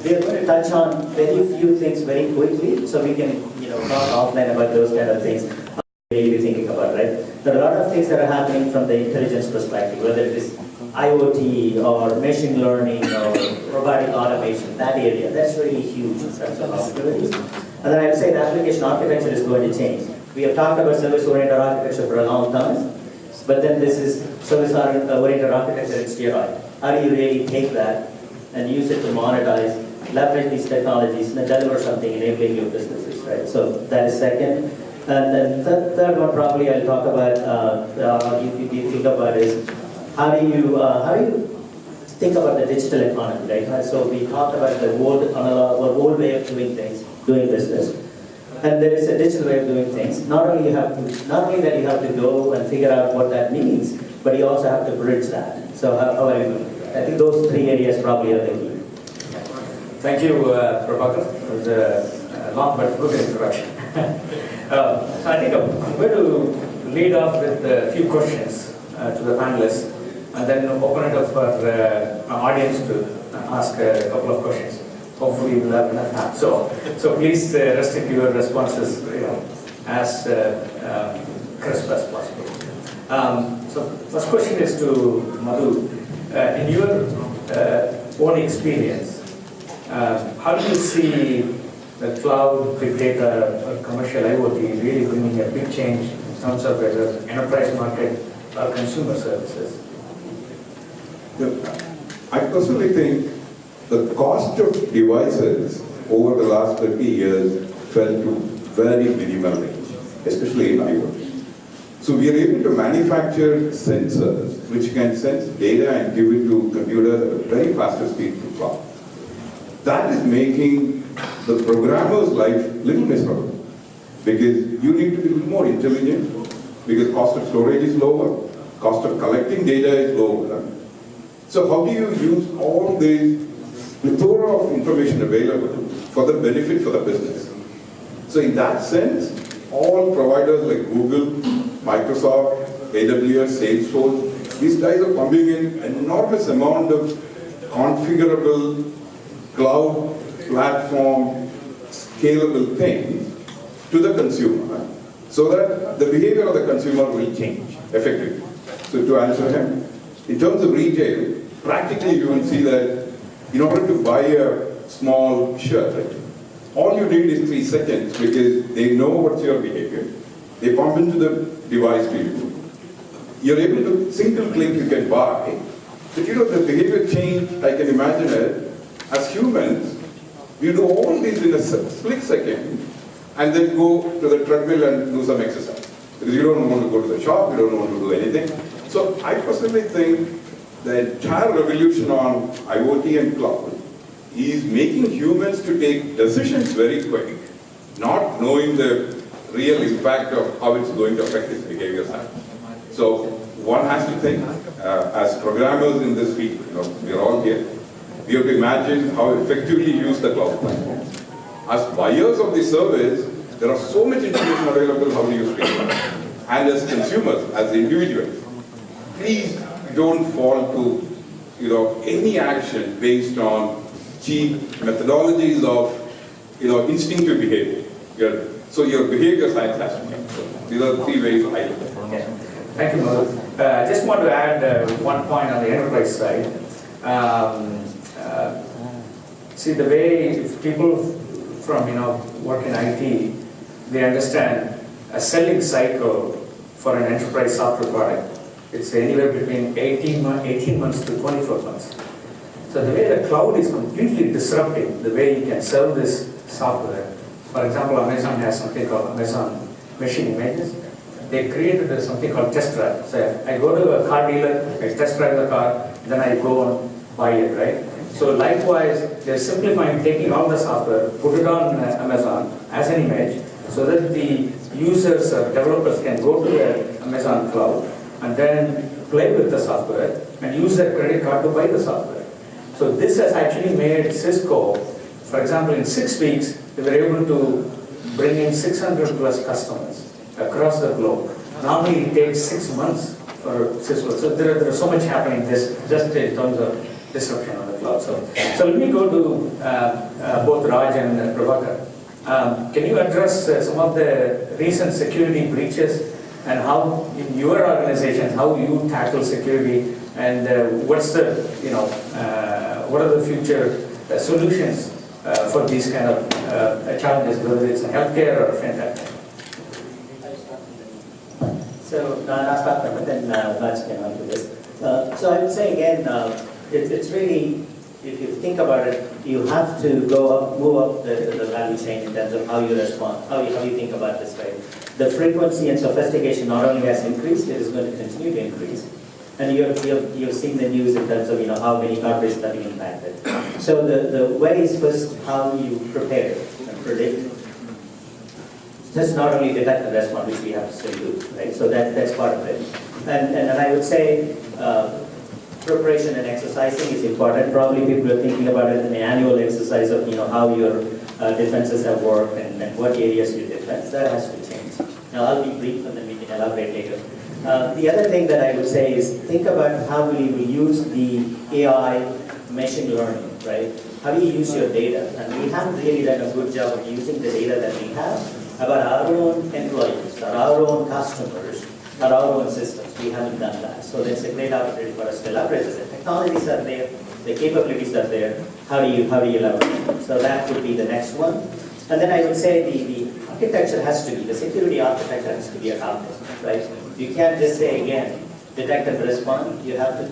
we are going to touch on very few things very quickly, so we can, talk offline about those kind of things. Really thinking about, right? There are a lot of things that are happening from the intelligence perspective, whether it is IoT or machine learning or robotic automation, that area, that's really huge in terms of possibilities. And then I would say the application architecture is going to change. We have talked about service-oriented architecture for a long time, but then this is service-oriented architecture in steroid. How do you really take that and use it to monetize, leverage these technologies, and deliver something enabling your businesses, right? So that is second. And then third one probably I'll talk about, you think about is, how do you think about the digital economy, right? So we talked about the old way of doing things, doing business. And there is a digital way of doing things. Not only that you have to go and figure out what that means, but you also have to bridge that. So how are you doing? I think those three areas probably are the key. Thank you, Prabhakar. It was a long but good introduction. So I think I'm going to lead off with a few questions to the panelists, and then open it up for our audience to ask a couple of questions. Hopefully we'll have enough time. So please restrict your responses, as crisp as possible. So first question is to Madhu. In your own experience, how do you see the cloud, big data, or commercial IoT really bringing a big change in terms of whether enterprise market or consumer services? I personally think the cost of devices over the last 30 years fell to very minimal range, especially in IoT. So we are able to manufacture sensors which can sense data and give it to computers at a very faster speed to cloud. That is making the programmer's life little miserable, because you need to be more intelligent, because cost of storage is lower, cost of collecting data is lower. So how do you use all the plethora of information available for the benefit for the business? So in that sense, all providers like Google, Microsoft, AWS, Salesforce, these guys are pumping in an enormous amount of configurable cloud platform scalable things to the consumer, so that the behavior of the consumer will change effectively. So to answer him, in terms of retail, practically you will see that in order to buy a small shirt, all you need is 3 seconds, because they know what's your behavior. They pump into the device to you. You're able to single click, you can buy. But the behavior change, I can imagine it, as humans, we do all these in a split second and then go to the treadmill and do some exercise. Because you don't want to go to the shop, you don't want to do anything. So I personally think the entire revolution on IoT and cloud is making humans to take decisions very quick, not knowing the real impact of how it's going to affect his behavior. So one has to think, as programmers in this field, we're all here, we have to imagine how effectively use the cloud platform. As buyers of the service, there are so much information available how to use it. And as consumers, as individuals, please don't fall to any action based on cheap methodologies of instinctive behavior. So your behavior science has to change. So these are the 3 ways I look at it. Okay. Thank you, Madhu. I just want to add one point on the enterprise side. See, the way people from work in IT, they understand a selling cycle for an enterprise software product. It's anywhere between 18 months to 24 months. So the way the cloud is completely disrupting the way you can sell this software. For example, Amazon has something called Amazon Machine Images. They created something called test drive. So I go to a car dealer, I test drive the car, then I go and buy it, right? So likewise, they're simplifying, taking all the software, put it on Amazon as an image, so that the users or developers can go to the Amazon cloud and then play with the software and use their credit card to buy the software. So this has actually made Cisco, for example, in 6 weeks, they were able to bring in 600 plus customers across the globe. Normally it takes 6 months for Cisco. So there is so much happening just in terms of disruption on the cloud. So let me go to both Raj and Prabhakar. Can you address some of the recent security breaches and how in your organizations, how you tackle security, and what's the, what are the future solutions for these kind of challenges, whether it's in healthcare or fintech? So I'll start from it, then Raj can answer this. So I would say again, it's really, if you think about it, you have to move up the value chain in terms of how you respond, how you think about this, right? The frequency and sophistication not only has increased, it is going to continue to increase. And you've seen the news in terms of how many corporations are being impacted. So the way is first how you prepare and predict. Just not only detect and respond, which we have to still do, right? So that's part of it. And I would say preparation and exercising is important. Probably people are thinking about it in an annual exercise of how your defenses have worked and what areas you defense. That has to change. Now I'll be brief and then we can elaborate later. The other thing that I would say is think about how we will use the AI machine learning, right? How do you use your data? And we haven't really done a good job of using the data that we have about our own employees, or our own customers, or our own systems. We haven't done that. So that's a great opportunity for us to leverage it. The technologies are there, the capabilities are there. How do you leverage them? So that would be the next one. And then I would say the architecture has to be, the security architecture has to be adopted, right? You can't just say again, detect and respond. You have to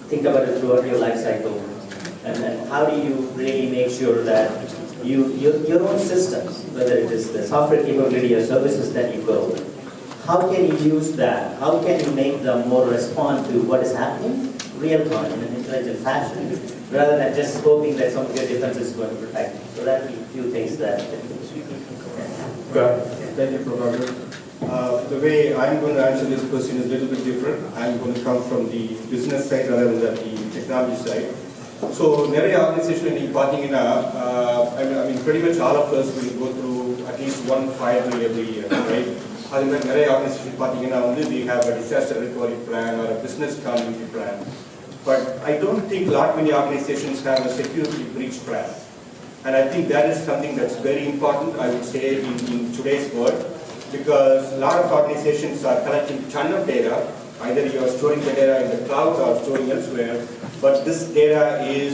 think about it throughout your life cycle. And then how do you really make sure that your own systems, whether it is the software capability or services that you build, how can you use that? How can you make them more respond to what is happening real time in an intelligent fashion, rather than just hoping that some of your defense is going to protect you? So that would be a few things that. Thank you, Prabhakar. The way I'm going to answer this question is a little bit different. I'm going to come from the business side rather than the technology side. So, நிறைய organization நீங்க பாத்தீங்கன்னா, I mean pretty much all of us will go through at least one fire every year, right? அது மாதிரி நிறைய organization பாத்தீங்கன்னா we have a disaster recovery plan or a business continuity plan. But I don't think a lot many organizations have a security breach plan. And I think that is something that's very important, I would say, in today's world, because a lot of organizations are collecting a ton of data. Either you are storing the data in the cloud or storing elsewhere, but this data is,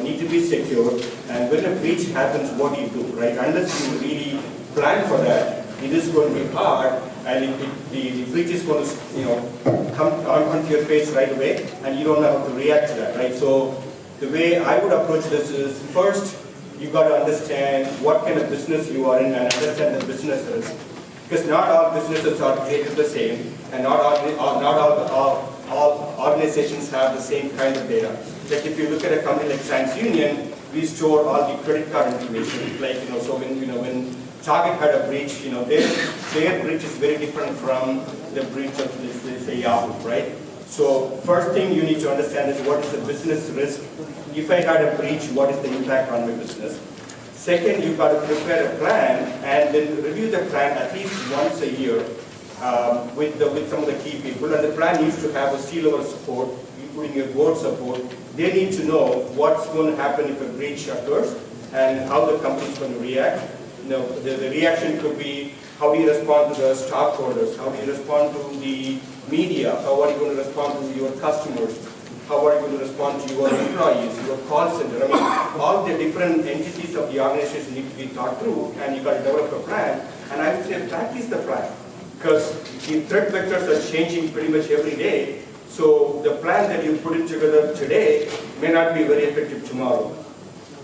need to be secured. And when a breach happens, what do you do, right? Unless you really plan for that, it is going to be hard, and the breach is going to, come onto your face right away, and you don't know how to react to that, right? So the way I would approach this is, first, you got to understand what kind of business you are in and understand the business risk. Because not all businesses are created the same, and not all organizations have the same kind of data. Like if you look at a company like TransUnion, we store all the credit card information. Like so when Target had a breach, their breach is very different from the breach of let's say Yahoo, right? So first thing you need to understand is what is the business risk. If I had a breach, what is the impact on my business? Second, you've got to prepare a plan and then review the plan at least once a year with some of the key people. And the plan needs to have a C-level support, including your board support. They need to know what's going to happen if a breach occurs and how the company is going to react. The reaction could be how do you respond to the stockholders, how do you respond to the media, how are you going to respond to your customers, how are you going to respond to your employees, your call center. I mean, all the different entities of the organization need to be thought through, and you got to develop a plan. And I would say practice the plan, because the threat vectors are changing pretty much every day. So the plan that you put it together today may not be very effective tomorrow,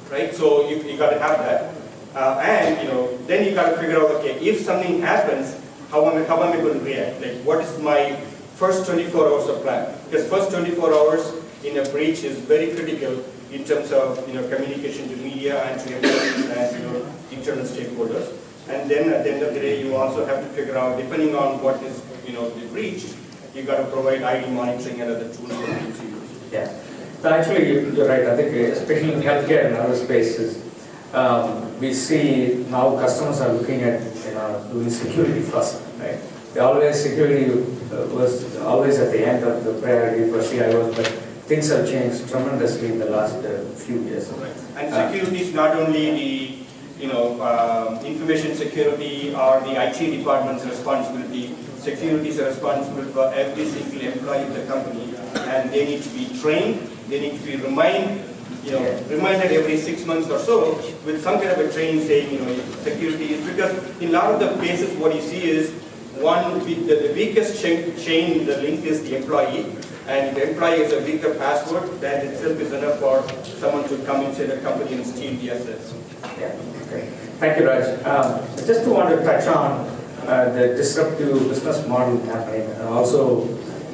right? So you got to have that, and then you got to figure out, okay, if something happens, how am I going to react? Like, what is my first 24 hours of plan? Because first 24 hours in a breach is very critical in terms of communication to media and to employees and internal stakeholders. And then at the end of the day, you also have to figure out, depending on what is the breach, you got to provide ID monitoring and other tools for you to use. Yeah, so actually you're right. I think especially in healthcare and other spaces, we see now customers are looking at doing security first, right? Security was always at the end of the priority for CIOs, but things have changed tremendously in the last few years. And security is not only the information security or the IT department's responsibility. Security is responsible for every single employee of the company, and they need to be trained. They need to be reminded every 6 months or so with some kind of a training saying, security is, because in a lot of the cases what you see is the weakest chain in the link is the employee, and if the employee has a weaker password, that itself is enough for someone to come inside the company and steal the assets. Yeah. Okay. Thank you, Raj. Just to want to touch on the disruptive business model happening, and also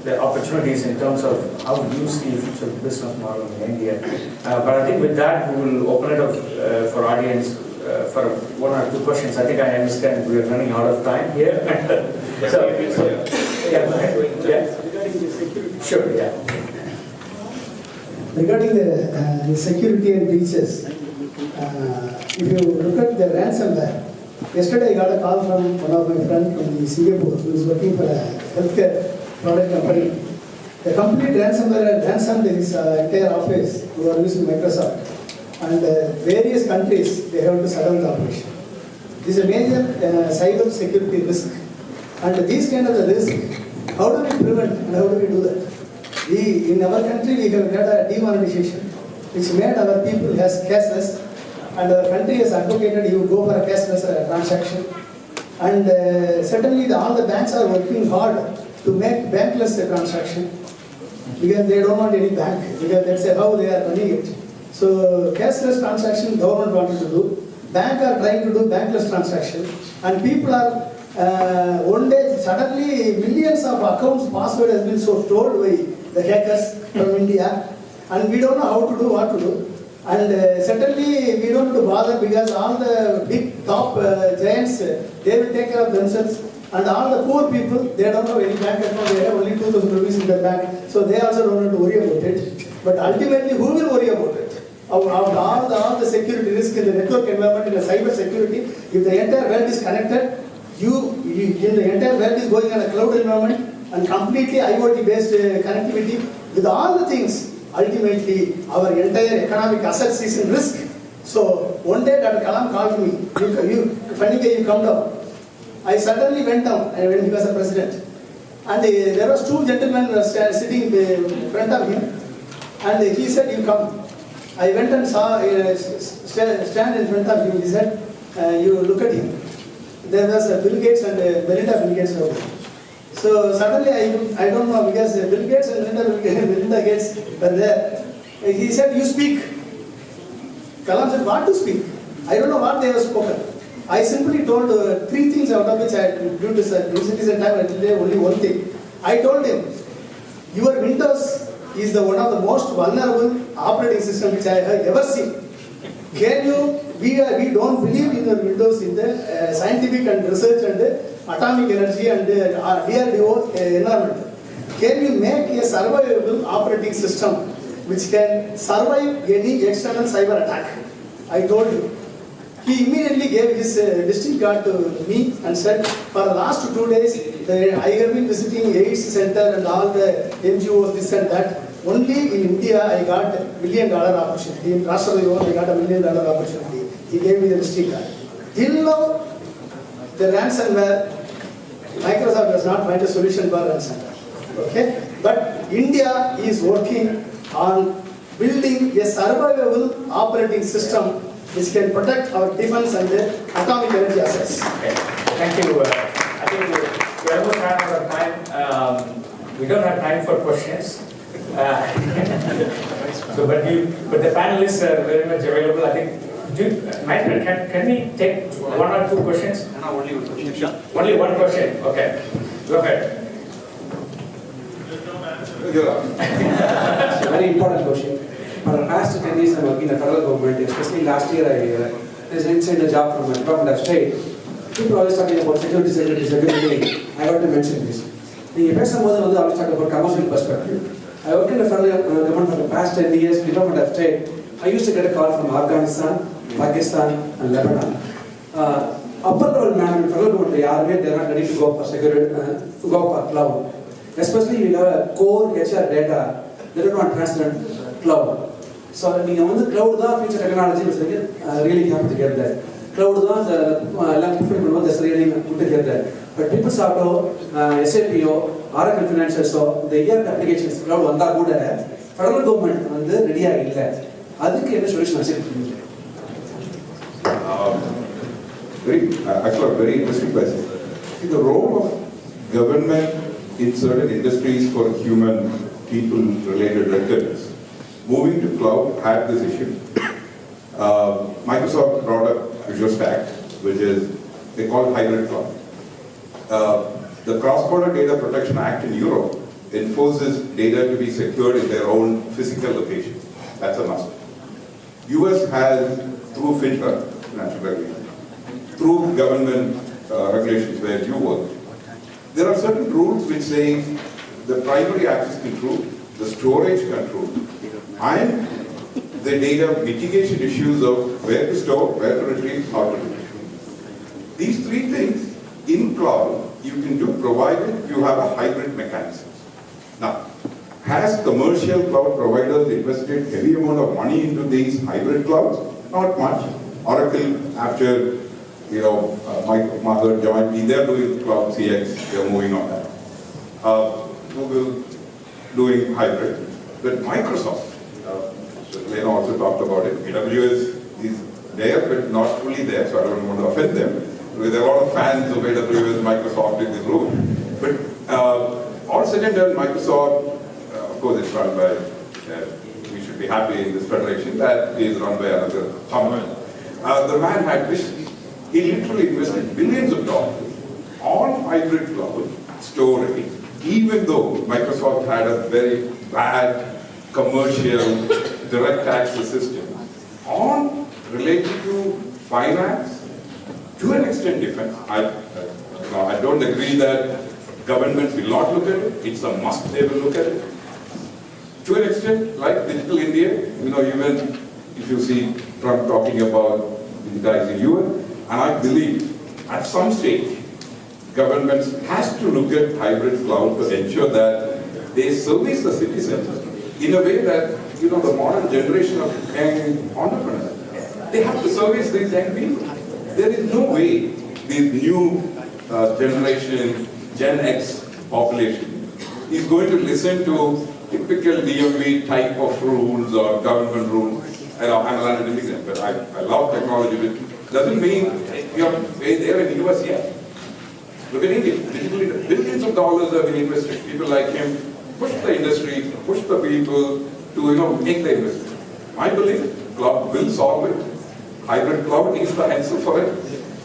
the opportunities in terms of how you see future business model in India. But I think with that, we will open it up for audience for 1 or 2 questions. I think I understand we are running out of time here. so, yeah, go ahead. Yeah. Regarding the security. Sure, yeah. Regarding the security and breaches, if you look at the ransomware, yesterday I got a call from one of my friends from Singapore who is working for a healthcare product company. The complete ransomware ransomed his entire office who are using Microsoft, and various countries they have to shut down the operation. This is a major cyber security risk, and these kind of the risk, how do we prevent and how do we do that? In our country we have got a demonetization which made our people as cashless, and our country has advocated you go for a cashless transaction, and certainly all the banks are working hard to make bankless transaction because they don't want any bank, because that's how they are running it. So cashless transaction government wanted to do, bank are trying to do bankless transaction, and people are one day suddenly millions of accounts password has been so stored by the hackers from India, and we don't know how to do, what to do. And certainly we don't have to bother because all the big top giants, they will take care of themselves. And all the poor people, they don't have any bank account, they have only 2,000 rupees in their bank, so they also don't have to worry about it. But ultimately, who will worry about it? Of all the security risk in the network environment, in the cyber security, if the entire world is connected, in the entire world is going on a cloud environment and completely IoT based connectivity, with all the things, ultimately our entire economic assets is in risk. So one day Dr. Kalam called me, funny way you come down. I suddenly went down when he was the president, and there was 2 gentlemen sitting in front of him, and he said, you come. I went and saw stand in front of him. He said, you look at him. There was Bill Gates and Melinda Bill Gates over there. So suddenly I don't know, because Bill Gates and Melinda Gates were there. He said, you speak. Kalam said, what to speak? I don't know what they have spoken. I simply told 3 things, out of which due to citizen time I told only one thing. I told him, your Windows is one of the most vulnerable operating system which I have ever seen. We don't believe in your Windows in the scientific and research and atomic energy and DRDO environment. Can you make a survivable operating system which can survive any external cyber attack? I told him. He immediately gave his visiting card to me and said, for the last 2 days, I have been visiting AIDS center and all the NGOs, this and that. Only in India, I got $1 million opportunity. In Rashtradev, I got $1 million opportunity. He gave me the visiting card. Till now, the ransomware, Microsoft does not find a solution for ransomware. Okay? But India is working on building a survivable operating system which can protect our defense and the atomic energy assets. Okay. Thank you. I think we almost ran out of time. We don't have time for questions. But the panelists are very much available. I think, Michael, can we take 1 or 2 questions? No, only 1 question. Only 1 question. Okay. Go ahead. It's a very important question. For the past 10 years, I'm working in the federal government, especially last year, I resigned a job from the Department of State. People always talking about security. I got to mention this. The person was always talking about commercial perspective. I worked in the federal government for the past 10 years, Department of State. I used to get a call from Afghanistan, Pakistan, and Lebanon. Upper level management, federal government, they are not ready to go for security, to go for cloud. Especially we have a core HR data they don't want transparent cloud. So நீங்கள் வந்து cloud தான் future technology is really happy to get that. Cloud தான் எல்லாம் prefer பண்ணுவோம், that's really good to get that. But PeopleSoft, SAP, Oracle Financials, the ERP applications cloud வந்தா கூட federal government வந்து ரெடியா இல்லை. அதுக்கு என்ன சொல்யூஷன் வச்சிருக்கீங்க? Actually, a very interesting question. See, the role of government in certain industries for human people-related records, moving to cloud had this issue. Microsoft brought up Azure Stack, which is, they call it hybrid cloud. The Cross-Border Data Protection Act in Europe enforces data to be secured in their own physical location. That's a must. US has, through FINRA, financial regulation, through government regulations where you work, there are certain rules which say the primary access control, the storage control, and the data mitigation issues of where to store, where to retrieve, how to retrieve. These three things in cloud you can do provided you have a hybrid mechanism. Now, has commercial cloud providers invested heavy amount of money into these hybrid clouds? Not much. Oracle, after Mike Maher joined me, they're doing cloud CX, they're moving on that. Google doing hybrid. But Microsoft, Lena also talked about it, AWS is there but not fully there, so I don't want to offend them. There are a lot of fans of AWS, Microsoft in this room. But all said and done, Microsoft, of course it's run by, we should be happy in this federation, that is run by another someone. The man had vision. He literally invested billions of dollars on hybrid cloud storage, even though Microsoft had a very bad commercial direct access system on related to finance, to an extent defense. I don't agree that governments will not look at it. It's a must they will look at it. To an extent, like Digital India, even if you see Trump talking about digitizing UN, and I believe at some stage, governments has to look at hybrid cloud to ensure that they service the citizens in a way that, the modern generation of young entrepreneurs, they have to service these young people. There is no way this new generation, Gen X population, is going to listen to typical DMV type of rules or government rules. I'm a London immigrant, but I love technology, but doesn't mean we are there in the US yet. Look at India. Billions of dollars have been invested. People like him push the industry, push the people to make the investment. My belief, cloud will solve it. Hybrid cloud is the answer for it.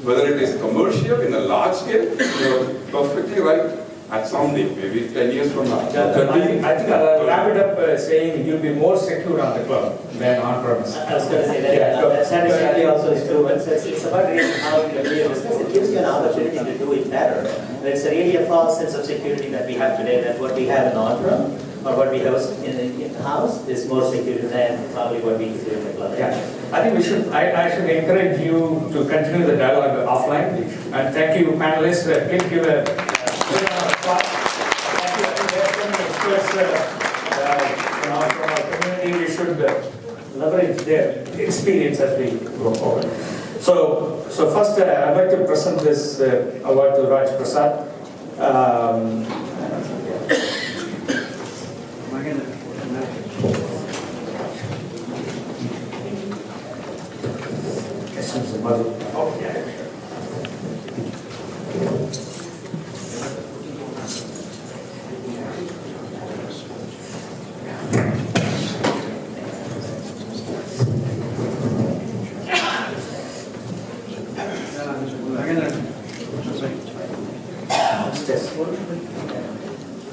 Whether it is commercial in a large scale, you're perfectly right. At some day, maybe 10 years from now. I think I'll wrap it up saying you'll be more secure on the cloud than on-premise. I was going to say that strategy also is true. It's about really how you do your business. It gives you an opportunity to do it better. And it's really a false sense of security that we have today, that what we have in on-prem or what we have in-house is more secure than probably what we do in the cloud. Yeah, I think I should encourage you to continue the dialogue offline. And thank you, panelists. Please give a thank you. I think there are so many experts from our community. We should leverage their experience as we go forward. So first, I'd like to present this award to Raj Prasad.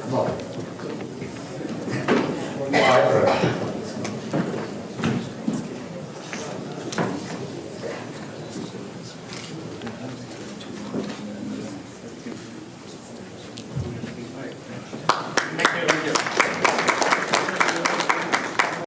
Come on.